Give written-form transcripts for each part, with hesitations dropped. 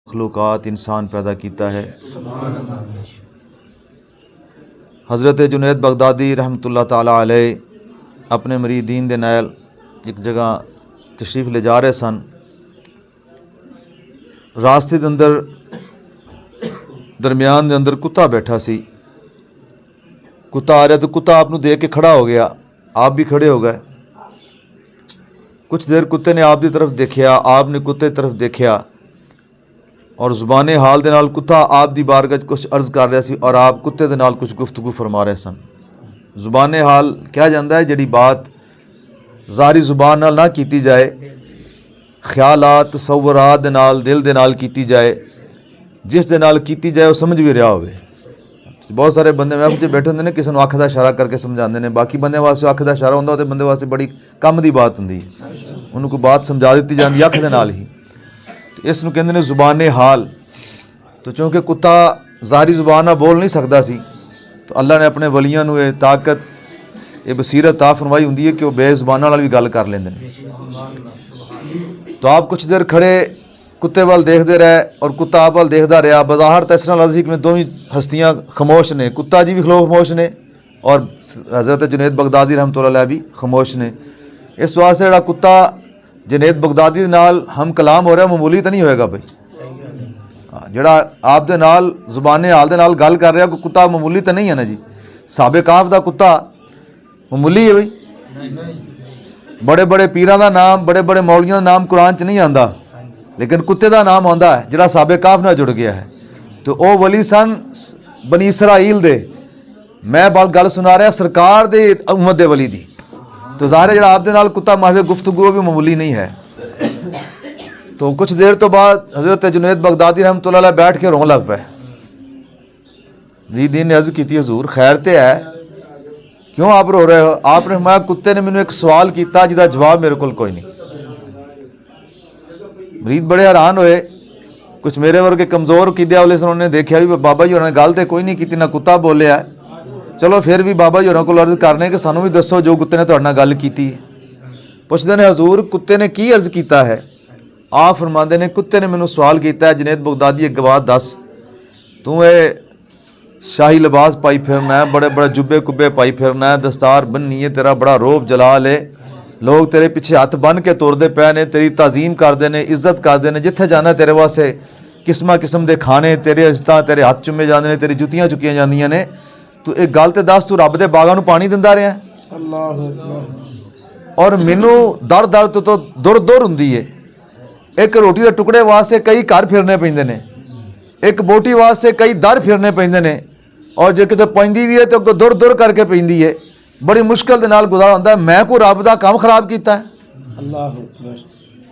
मखलूक़ात इंसान पैदा किया है। हज़रत जुनैद बगदादी रहमतुल्लाह ताला अलैह अपने मरीदीन दे नाल एक जगह तशरीफ़ ले जा रहे सन। रास्ते के अंदर दरम्यान के अंदर कुत्ता बैठा सी। कुत्ता आ रहा तो कुत्ता आप देख के खड़ा हो गया, आप भी खड़े हो गए। कुछ देर कुत्ते ने आप की तरफ देखा, आपने कुत्ते की तरफ देखा और ज़ुबान हाल दे नाल कुत्ता आप दी बारगाह कुछ अर्ज़ कर रहा सी और आप कुत्ते दे नाल कुछ गुफ्तगू फरमा रहे सन। ज़ुबान हाल कहा जाता है जिहड़ी बात ज़ाहरी ज़ुबान नाल ना की जाए, ख्यालात तसव्वुरात दे नाल दिल दे नाल की जाए, जिस दे नाल की जाए वो समझ भी रहा होवे। बहुत सारे बंदे महफिल च बैठे होंदे ने, किसी नूं अख दा इशारा करके समझाते हैं। बाकी बंदे वास्ते अख दा इशारा होंदा ते बंदे वास्ते बड़ी कम दी बात होंदी है, उन्होंने कोई बात समझा दी जाती अख दे नाल ही। इस नूं कहंदे ने ज़ुबान हाल। तो चूँकि कुत्ता ज़ाहरी ज़ुबान नाल बोल नहीं सकता सी, तो अल्लाह ने अपने वलियां नूं ये ताकत ये बसीरत ता फरमाई हुंदी है कि वह बेज़ुबानां नाल भी गल कर लेंदे ने। तो आप कुछ देर खड़े कुत्ते वाल देखते रहे और कुत्ता आप वाल देखता रहा। बज़ाहिर तो इस तरह लफ्ज़ कि दोवें हस्तियाँ खामोश ने, कुत्ता जी भी खामोश ने और हज़रत जुनैद बगदादी रहमतुल्लाह अलैह भी खामोश ने। इस वास्ते जिहड़ा कुत्ता जुनैद बगदादी दे नाल हम कलाम हो रहा मामूली तो नहीं होएगा भाई। जिहड़ा आप दे नाल ज़ुबान हाल दे नाल गल कर रहा कोई कुत्ता मामूली तो नहीं है ना जी। साहबे काफ दा कुत्ता मामूली है भाई। बड़े बड़े पीरां दा नाम, बड़े बड़े मौलियां दा नाम कुरान च नहीं आंदा, लेकिन कुत्ते का नाम आता है जिहड़ा साहबे काफ नाल जुड़ गया है। तो वह वली सन बनी इसराइल दे। मैं गल सुना रहा सरकार दे उम्मत दे वली दी। तो ज़ाहिर है जिहड़ा आप दे नाल कुत्ता माहवे गुफ्तगू भी मामूली नहीं है। तो कुछ देर तो बाद हज़रत जुनैद बगदादी रहमतुल्लाह अलैह बैठ के रोन लग पे। मरीदीन ने अर्ज़ की, हजूर खैर तो है, क्यों आप रो रहे हो? आपने फरमाया कुत्ते ने मैनू एक सवाल किया जिसका जवाब मेरे को कोई नहीं। मरीद बड़े हैरान होए। कुछ मेरे वर्गे कमज़ोर कीदे वाले सन, उन्होंने देखा भी बाबा जी होरें गल तो कोई नहीं की, ना कुत्ता बोलिया। चलो फिर भी बाबा जी होरें को अर्ज़ करने कि सानू भी दसो जो कुत्ते ने तुहाडे नाल गल कीती। पुछदे ने हजूर कुत्ते ने की अर्ज़ किया है? आप फरमाते ने कुत्ते ने मैनू सवाल किया, जुनैद बगदादी एक गवाह दस, तू ये शाही लिबास पाई फिरना है, बड़े बड़े जुब्बे कुब्बे पाई फिरना है, दस्तार बन्नी है, तेरा बड़ा रोब जलाल है, लोग तेरे पिछे हथ बन के तुरते पे ने, तेरी तज़ीम करते हैं, इज्जत करते हैं, जिथे जाना तेरे वास्ते किस्म किस्म के खाने, तेरे इज्जत तेरे हथ चुमे जाते हैं, तेरी जुतियाँ चुकिया जांदियां ने। तू एक गल तो दस, तू रब दे बागां नूं पानी दिंदा रहा है? और मैनू दर दर तो दुर दुर हुंदी है। एक रोटी के टुकड़े वास्ते कई घर फिरने पैंदे ने, एक बोटी वास्ते कई दर फिरने पैंदे ने, और जो किते पैंदी भी है तो दुर दुर करके पैंदी है। बड़ी मुश्किल के नाल गुजारा होता है। मैं कोई रब का काम खराब किया है?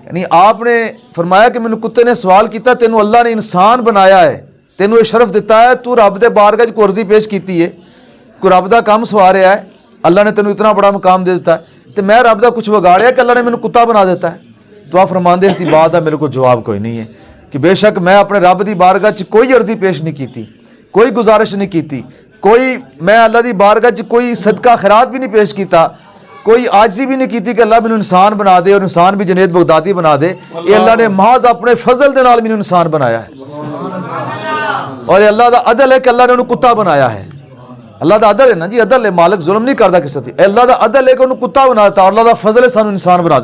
यानी आपने फरमाया कि मैनू कुत्ते ने सवाल किया, तेनू अल्लाह ने इंसान बनाया है, तेनू ये शरफ दिता है, तू रब दे बारगाह च अर्जी पेश की है, कोई रब का काम सवा रहा है, अल्लाह ने तेनू इतना बड़ा मुकाम दे दिता है, तो मैं रब का कुछ बिगाड़िया कि अल्लाह ने मैनू कुत्ता बना देता है? तो आप फरमाते इसकी बात का मेरे को जवाब कोई नहीं है कि बेशक मैं अपने रब की बारगाह च कोई अर्जी पेश नहीं की, कोई गुजारिश नहीं की, कोई मैं अल्लाह की बारगाह च कोई सदका खैरात भी नहीं पेश किया, कोई आजी भी नहीं की कि अल्लाह मैनू इंसान बना दे और इंसान भी जुनैद बगदादी बना दे। ये अल्लाह ने महज अपने फजल के नाल मैनू इंसान बनाया है। और ये अल्लाह का अदल है कि अल्लाह ने उन्हें कुत्ता बनाया है। अल्लाह का अदल है ना जी, अदल है, मालिक जुल्म नहीं करता किसी से। अल्लाह का अदल है कि उन्हें कुत्ता बना देता, अल्लाह का फजल है सानू इंसान बना देता।